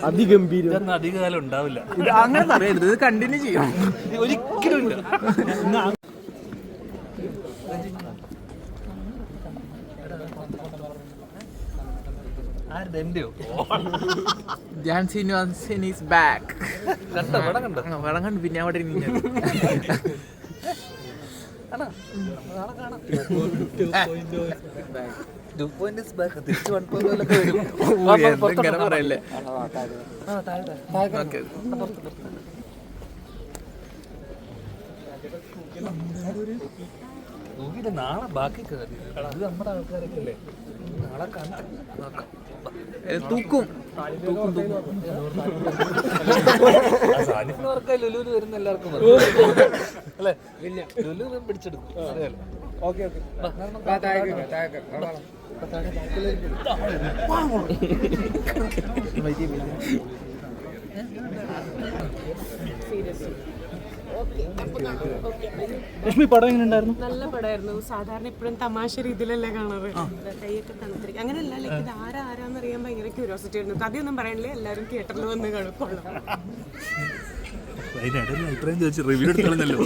അതിഗംഭീരം. അധികകാലം ഉണ്ടാവില്ല. അങ്ങനെ പറയരുത്, ഇത് കണ്ടിന്യൂ ചെയ്യാം. ഒരിക്കലും ഇല്ല. Dhyan Sreenivasan is back. വടം കണ്ടു. പിന്നെ അവിടെ പറയല്ലേ. നാളെ ബാക്കി അത് നമ്മുടെ ആൾക്കാരൊക്കെ അല്ലേ. നാളെ നോക്കാം. തൂക്കും സാനിഫിനവർക്ക് ലുലുവിൽ വരുന്ന എല്ലാവർക്കും അല്ലേ. ലുലു പിടിച്ചെടുക്കും. അറിയാലോ. Okay okay. രശ്മി, പടം എങ്ങനെ ഉണ്ടായിരുന്നു? നല്ല പടമായിരുന്നു. സാധാരണ ഇപ്പോഴും തമാശ രീതിയിലല്ലേ കാണാറ്. കൈയൊക്കെ തണുത്തിരിക്കും. അങ്ങനെയല്ല, ലൈക്ക് ഇത് ആരാന്നറിയാൻ ഭയങ്കര ക്യൂരിയോസിറ്റി ആയിരുന്നു. കഥയൊന്നും പറയാനില്ല, എല്ലാവരും തിയേറ്ററിൽ വന്ന് കാണുള്ളൂ. അഭിപ്രായം ചോദിച്ചു റിവ്യൂ എടുക്കണമെന്നല്ലോ.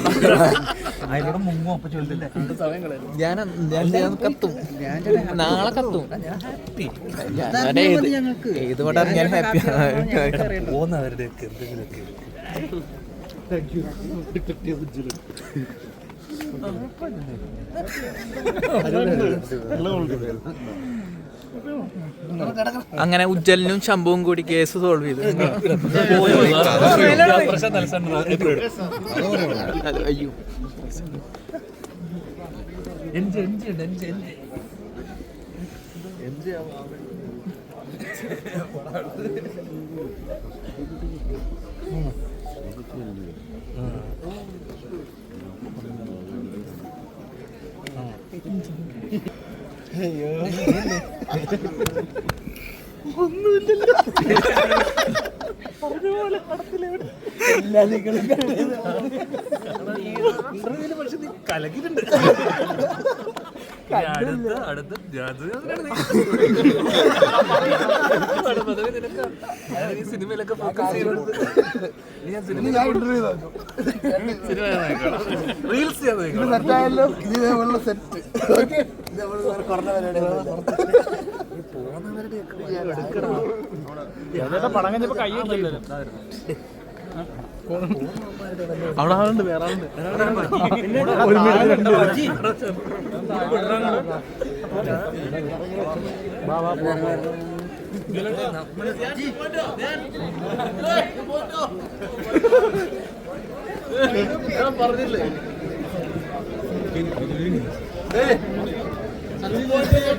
അതിലൂടെ മുങ്ങും. അപ്പൊ ചോദിച്ചില്ലേ കത്തും. നാളെ കത്തും. ഏത് പടം ഞാൻ ഹാപ്പി. പോകുന്നവരുടെയൊക്കെ എന്തെങ്കിലുമൊക്കെ. അങ്ങനെ ഉജ്ജലിനും ശംഭുവും കൂടി കേസ് സോൾവ് ചെയ്തു. അയ്യോ, ഒന്നുമില്ലല്ലോ. പക്ഷെ നീ കലക്കിട്ടുണ്ട്. അടുത്ത സിനിമയിലൊക്കെ ഫോക്കസ് ചെയ്യുന്നത്. റീൽസ് പടം കഴിഞ്ഞപ്പോ കൈ അവിടെ ആളുണ്ട്, വേറെ ആളുണ്ട്. പറഞ്ഞില്ലേ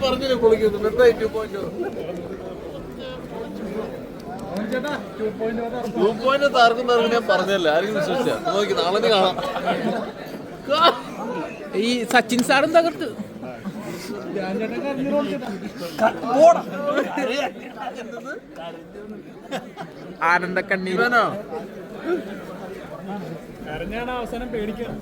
പറഞ്ഞില്ലേ പൊളിക്കുന്നു. എന്തായി 2.0 താർക്കും ഞാൻ പറഞ്ഞല്ലേ. ആരെങ്കിലും വിശ്വസിച്ചാ നോക്കി. നാളെ കാണാം. ഈ സച്ചിൻ സാറും തകർത്ത്. ആനന്ദ കണ്ണീരോ കരഞ്ഞാണ് അവസാനം. പേടിക്കാൻ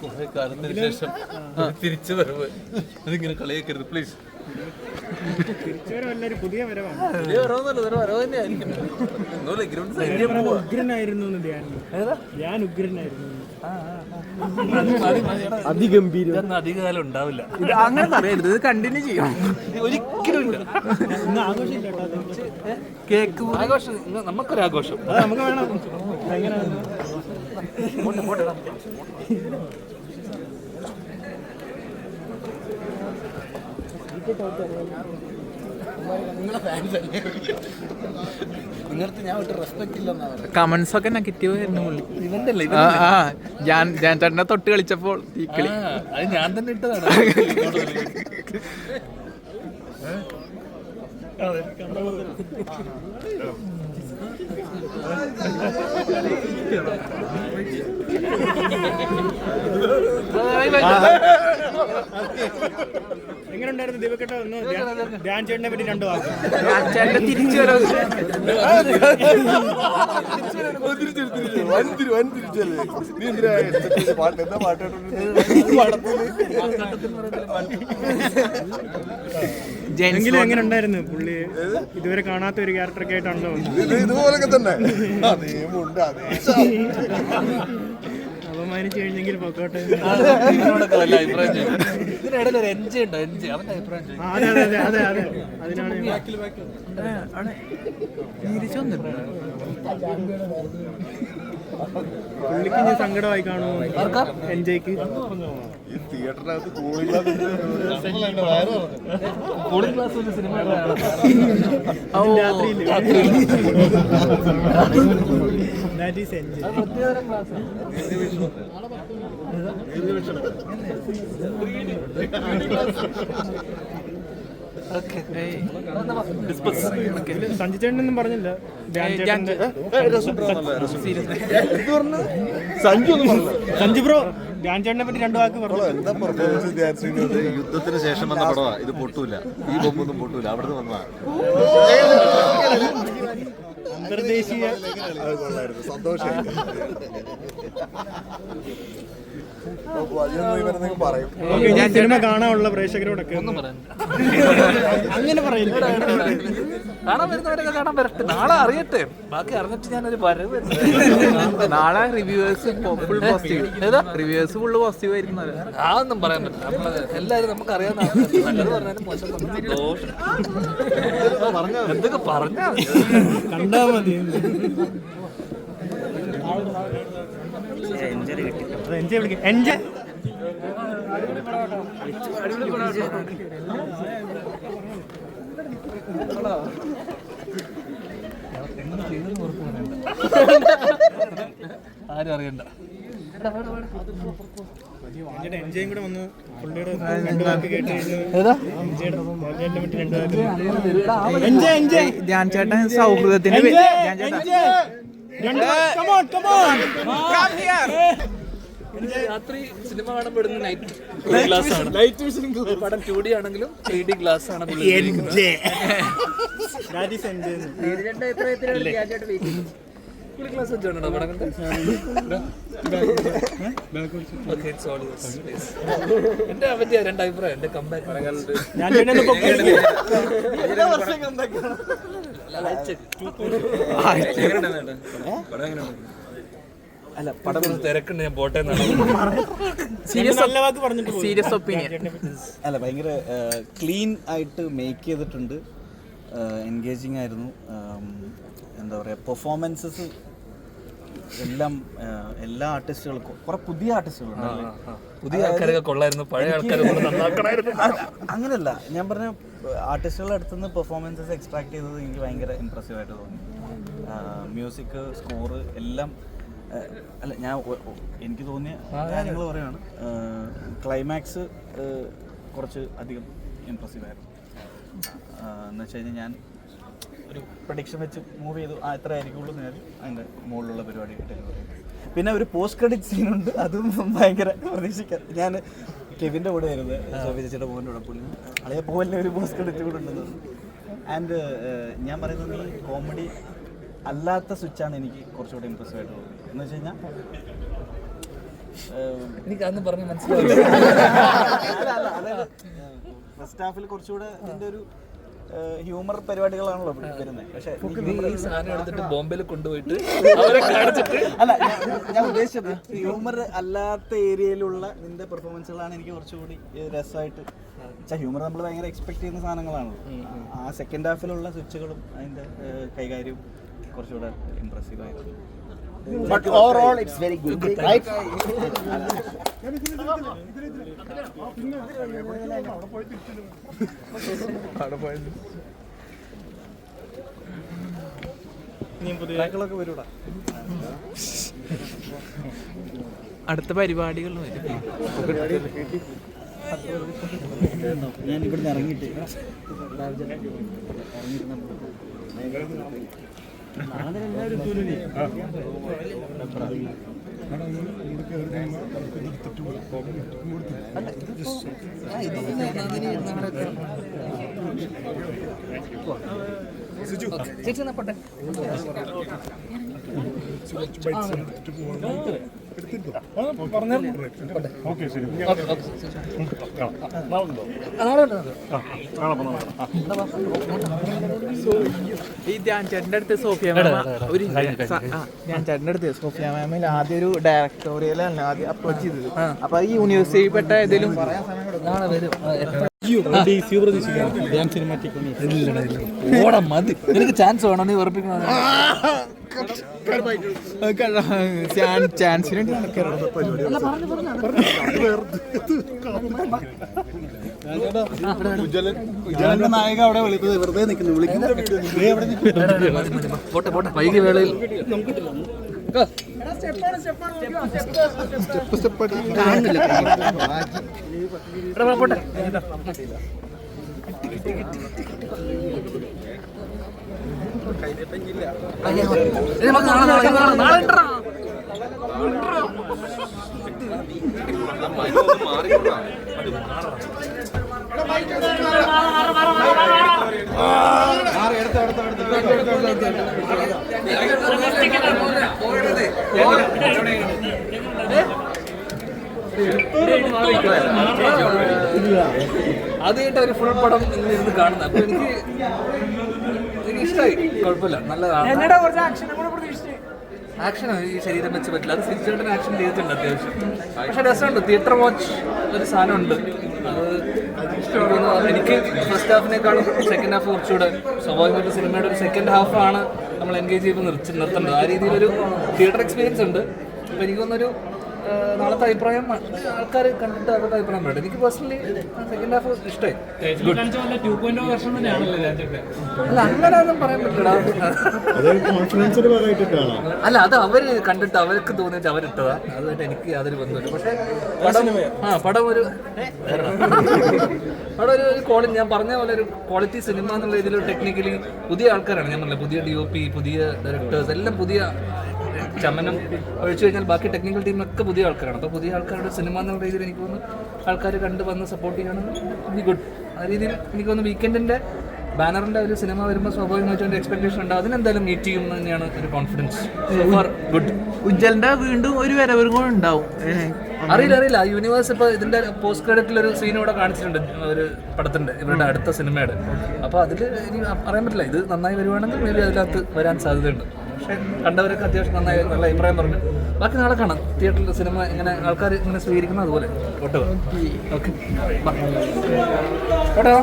കുറെ കാലത്തിന് ശേഷം തിരിച്ചു വരവ്. അതിങ്ങനെ കളിയാക്കരുത് പ്ലീസ്. പുതിയ വരവാണ്. ഉഗ്രനായിരുന്നു. ഞാൻ ഉഗ്രനായിരുന്നു. അതിഗംഭീരം. അധികകാലം ഉണ്ടാവില്ല. അങ്ങനെ പറയരുത്, ഇത് കണ്ടിന്യൂ ചെയ്യാം. ഒരിക്കലും ഇല്ല. കേക്ക് ആഘോഷം. നമുക്കൊരാഘോഷം നമുക്ക് വേണം. എങ്ങനെയാണ് നിങ്ങൾക്ക് ഞാൻ വിട്ട് റെസ്പെക്ട് ഇല്ലെന്നാ. കമന്റ്സ് ഒക്കെ നെഗറ്റീവ് ആയിരുന്നു. ഞാൻ ചേട്ടനെ തൊട്ട് കളിച്ചപ്പോൾ തീക്കളി. അത് ഞാൻ തന്നെ ഇട്ടതാണ്. എങ്ങനെ ഉണ്ടായിരുന്നു ദീപക്കേട്ട ഒന്ന് ധ്യാൻ ചേട്ടനെ പറ്റി 2 വാക്ക്? ചേട്ടൻ തിരിച്ചു വരവ് എങ്കിലും എങ്ങനെ ഉണ്ടായിരുന്നു പുള്ളി? ഇതുവരെ കാണാത്ത ഒരു ക്യാരക്ടറൊക്കെ ആയിട്ടാണല്ലോ ഇതുപോലൊക്കെ തന്നെ അപമാനിച്ചു കഴിഞ്ഞെങ്കിൽ പൊക്കോട്ടെ. ഇതിനോടൊക്കെ വല്ല അഭിപ്രായം ചെയ്യും. ഇതിനിടയിൽ ഒരു എൻജി ഉണ്ടോ? എൻജി അവന്റെ അഭിപ്രായം ചെയ്യും. അതെ അതെ അതെ അതെ അതെ അതിനാണ് പുള്ളിക്ക് ഇനി സങ്കടമായി കാണുമോ എൻജോയ്ക്ക്? ഈ തിയേറ്ററിനകത്ത് കൂളിംഗ് ഗ്ലാസ് കൂളിംഗ് ഗ്ലാസ് ഒരു cinema That is enjoy. Sanju ചേട്ടനൊന്നും പറഞ്ഞില്ല. സഞ്ജു ബ്രോ ധ്യാൻ ചേട്ടനെ പറ്റി 2 വാക്ക് പറഞ്ഞു. എന്താ പെർഫോമൻസ്? യുദ്ധത്തിന് ശേഷം വന്ന പടവാ ഇത്. പൊട്ടൂല, ഈ ബൊമ്പൊന്നും പൊട്ടൂല. അവിടുന്ന് വന്നതാ. അന്തർദേശീയ സന്തോഷം. പറയും. ഞാൻ സിനിമ കാണാനുള്ള പ്രേക്ഷകരോടൊക്കെ അങ്ങനെ പറയില്ല. കാണാൻ വരുന്നവരൊക്കെ കാണാൻ വരട്ടെ. നാളെ അറിയട്ടെ. ബാക്കി അറിഞ്ഞിട്ട് ഞാനൊരു വരവ്. നാളെ reviewers full positive. Reviewers full positive ആയിരിക്കും. അതൊന്നും പറയാൻ പറ്റില്ല. നമ്മള് എല്ലാരും നമുക്ക് അറിയാവുന്ന നല്ലത് പറഞ്ഞാലും മോശം പറഞ്ഞാലും എന്തൊക്കെ പറഞ്ഞാ കണ്ടാ മതി. എൻജോയ് വിളിക്കും. എൻജോയ് ആരും അറിയണ്ട. എൻജോയും കൂടെ വന്ന് പുള്ളിയുടെ 2 വാക്ക് കേട്ട് കഴിഞ്ഞു. ധ്യാൻ ചേട്ടൻ സൗഹൃദത്തിന് രാത്രി സിനിമ കാണപ്പെടുന്ന നൈറ്റ് ഗ്ലാസ് ആണ്. പടം 2D ആണെങ്കിലും 3D ഗ്ലാസ് ആണ്. ഗ്ലാസ് വെച്ചോണ്ടോ പടം കണ്ട്? എന്റെ പറ്റിയ 2 അഭിപ്രായം. എന്റെ കമ്പാക്ക് അല്ല പടം തിരക്കുണ്ട്. ഞാൻ പോട്ടെ സീരിയസ് ഒപ്പീനിയൻ. അല്ല ഭയങ്കര ക്ലീൻ ആയിട്ട് മേക്ക് ചെയ്തിട്ടുണ്ട്. എൻഗേജിങ് ആയിരുന്നു. എന്താ പറയുക, പെർഫോമൻസസ് എല്ലാം എല്ലാ ആർട്ടിസ്റ്റുകൾക്കും കുറെ പുതിയ ആർട്ടിസ്റ്റുകളുണ്ട്. പുതിയ ആൾക്കാരൊക്കെ കൊള്ളായിരുന്നു. പഴയ ആൾക്കാരെ അങ്ങനെയല്ല ഞാൻ പറഞ്ഞ ആർട്ടിസ്റ്റുകളുടെ അടുത്തുനിന്ന് പെർഫോമൻസസ് എക്സ്ട്രാക്ട് ചെയ്തത് എനിക്ക് ഭയങ്കര ഇമ്പ്രസീവായിട്ട് തോന്നി. മ്യൂസിക്, സ്കോറ് എല്ലാം. അല്ല ഞാൻ എനിക്ക് തോന്നിയ കാര്യങ്ങൾ പറയുകയാണ്. ക്ലൈമാക്സ് കുറച്ച് അധികം ഇമ്പ്രസീവായിരുന്നു. എന്ന് വെച്ച് കഴിഞ്ഞാൽ ഞാൻ ഒരു പ്രഡിക്ഷൻ വെച്ച് മൂവ് ചെയ്തു. എത്ര ആയിരിക്കുള്ളൂ എന്ന് ഞാൻ അതിൻ്റെ മുകളിലുള്ള പരിപാടി കിട്ടുന്നത്. പിന്നെ ഒരു പോസ്റ്റ് ക്രെഡിറ്റ് സീനുണ്ട്. അതും ഭയങ്കര പ്രതീക്ഷിക്കാം. ഞാൻ കെവിൻ്റെ കൂടെ ആയിരുന്നു, സോഫി ചേച്ചിയുടെ മോൻ്റെ കൂടെ. പുള്ളി അതേ പോലെ ഒരു പോസ്റ്റ് ക്രെഡിറ്റ് കൂടെ ഉണ്ടെന്ന്. ആൻഡ് ഞാൻ പറയുന്നത് ഈ കോമഡി അല്ലാത്ത സ്വിച്ചാണ് എനിക്ക് കുറച്ചുകൂടെ ഇമ്പ്രസീവ് ആയിട്ട് തോന്നുന്നത്. എന്ന് വെച്ച് കഴിഞ്ഞാൽ എനിക്ക് അന്ന് പറഞ്ഞ് മനസ്സിലായി. അതായത് ഫസ്റ്റ് ഹാഫിൽ കുറച്ചുകൂടെ ഇതിൻ്റെ ഒരു ഹ്യൂമർ പരിപാടികളാണല്ലോ വരുന്നത്. പക്ഷേ ഈ സാധനം എടുത്തിട്ട് ബോംബെയിൽ കൊണ്ടുപോയിട്ട് അവരെ കാണിച്ചിട്ട് അല്ല ഞാൻ ഉദ്ദേശിച്ചത് ഹ്യൂമർ അല്ലാത്ത ഏരിയയിലുള്ള നിന്റെ പെർഫോമൻസുകളാണ് എനിക്ക് കുറച്ചുകൂടി രസമായിട്ട്. ഹ്യൂമർ നമ്മൾ ഭയങ്കര എക്സ്പെക്ട് ചെയ്യുന്ന സാധനങ്ങളാണല്ലോ. ആ സെക്കൻഡ് ഹാഫിലുള്ള സ്വിച്ചുകളും അതിൻ്റെ കൈകാര്യവും കുറച്ചുകൂടെ ഇമ്പ്രസീവ് ആയിരുന്നു. But overall, it's very good, right? അടുത്ത പരിപാടികൾ വരും. ഞാൻ ഇവിടുന്ന് ഇറങ്ങിയിട്ട് ചേച്ചി എന്നാ പോട്ടെ. ഈ ധ്യാൻ ചേട്ടൻ്റെ അടുത്ത് സോഫിയ മാമ ഒരു ഞാൻ ചേട്ടൻ്റെ അടുത്ത് സോഫിയ മാമിൽ ആദ്യം ഒരു ഡയറക്ടോറിയലാണ് ആദ്യം അപ്രോച്ച് ചെയ്തത്. അപ്പൊ ഈ യൂണിവേഴ്സിറ്റി പെട്ട ഏതെങ്കിലും നാളെ വരും. ഓടാ മതി. എനിക്ക് ചാൻസ് വേണോ നീ ഉറപ്പിക്കണം. ചാൻസിന് നായക അവിടെ വിളിക്കുന്നത് വെറുതെ നിൽക്കുന്നു പോട്ടെ പോട്ടെ വൈകി വേളയിൽ പോട്ടെ. ആദ്യമായിട്ട് ഒരു ഫുൾ പടം ഇരുന്ന് കാണുന്നത്. അപ്പൊ എനിക്ക് ഇഷ്ടമായി. കുഴപ്പമില്ല, നല്ലതാണ്. ആക്ഷൻ ഈ ശരീരം വെച്ച് പറ്റില്ല. അത് സിജുചേട്ടൻ ആക്ഷൻ ചെയ്തിട്ടുണ്ട് അത്യാവശ്യം. പക്ഷെ രസമുണ്ട്. തിയേറ്റർ വാച്ച് ഒരു സാധനമുണ്ട്. അത് എനിക്ക് ഫസ്റ്റ് ഹാഫിനേക്കാളും സെക്കൻഡ് ഹാഫ് കുറച്ചുകൂടെ സ്വാഭാവികമായിട്ട് സിനിമയുടെ ഒരു സെക്കൻഡ് ഹാഫാണ് നമ്മൾ എൻഗേജ് ചെയ്യുമ്പോൾ നിർത്തേണ്ടത്. ആ രീതിയിലൊരു തിയേറ്റർ എക്സ്പീരിയൻസ് ഉണ്ട്. അപ്പോൾ എനിക്ക് തോന്നുന്നൊരു നാളത്തെ അഭിപ്രായം ആൾക്കാർ കണ്ടിട്ട് അവരുടെ അഭിപ്രായം പറയട്ടെ. എനിക്ക് പേഴ്സണലി സെക്കൻഡ് ഹാഫ് ഇഷ്ടമായി. അല്ല അങ്ങനെയൊന്നും പറയാൻ പറ്റില്ല. അല്ല അത് അവര് കണ്ടിട്ട് അവർക്ക് തോന്നിയിട്ട് അവരിട്ടതാ. അതുമായിട്ട് എനിക്ക് യാതൊരു ബന്ധമില്ല. പക്ഷേ പടം ഒരു ക്വാളിറ്റി, ഞാൻ പറഞ്ഞ പോലെ ഒരു ക്വാളിറ്റി സിനിമ എന്നുള്ള ഇതിൽ ടെക്നിക്കലി പുതിയ ആൾക്കാരാണ്. ഞാൻ പറഞ്ഞില്ല, പുതിയ DOP, പുതിയ ഡയറക്ടേഴ്സ്, എല്ലാം പുതിയ ചമനം ഒഴിച്ചു കഴിഞ്ഞാൽ ബാക്കി ടെക്നിക്കൽ ടീമൊക്കെ പുതിയ ആൾക്കാരാണ്. അപ്പോൾ പുതിയ ആൾക്കാരുടെ സിനിമ എന്നുള്ള രീതിയിൽ എനിക്ക് തോന്നുന്നു ആൾക്കാർ കണ്ട് വന്ന് സപ്പോർട്ട് ചെയ്യണമെന്ന് ഗുഡ്. ആ രീതിയിൽ എനിക്ക് തോന്നുന്നു വീക്കെൻഡിൻ്റെ ബാനറിൻ്റെ ഒരു സിനിമ വരുമ്പോൾ സ്വാഭാവികമായിട്ടും എൻ്റെ എക്സ്പെക്ടേഷൻ ഉണ്ട്. അതിനെന്തായാലും മീറ്റ് ചെയ്യും തന്നെയാണ് ഒരു കോൺഫിഡൻസ്. Four good. ഉജ്ജലിന്റെ വീണ്ടും ഒരു വരവും കൂടെ ഉണ്ടാവും. അറിയില്ല. യൂണിവേഴ്സ് ഇപ്പോൾ ഇതിൻ്റെ പോസ്റ്റ് ക്രെഡിറ്റിലൊരു സീൻ ഇവിടെ കാണിച്ചിട്ടുണ്ട് ഒരു പടത്തിൻ്റെ, ഇവരുടെ അടുത്ത സിനിമയുടെ. അപ്പോൾ അതിൽ ഇനി പറയാൻ പറ്റില്ല. ഇത് നന്നായി വരുവാണെങ്കിൽ മേ ബി അതിനകത്ത് വരാൻ സാധ്യതയുണ്ട്. പക്ഷേ കണ്ടവരൊക്കെ അത്യാവശ്യം നന്നായി നല്ല അഭിപ്രായം പറഞ്ഞു. ബാക്കി നാളെ കാണാം തിയേറ്ററിൽ സിനിമ എങ്ങനെ ആൾക്കാർ ഇങ്ങനെ സ്വീകരിക്കുന്നത് അതുപോലെ. Auto okay auto.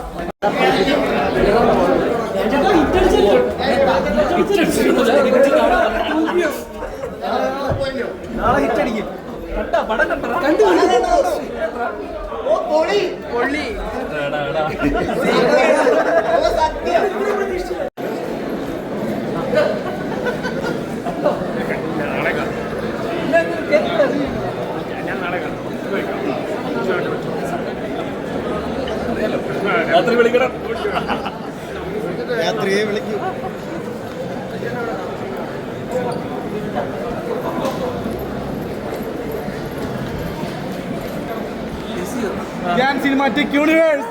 പടം കണ്ടോ? രാത്രി വിളിക്കണം. രാത്രിയെ വിളിക്കും. ഞാൻ സിനിമാറ്റിക് യൂണിവേഴ്സ്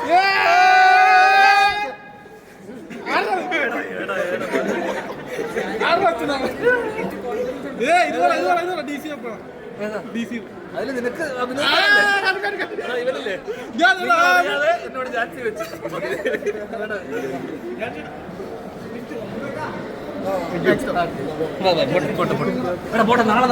അതിൽ നിനക്ക് ഇവനല്ലേ എന്നോട് ചാൻസ് വെച്ച് പോട്ടെ നാളെ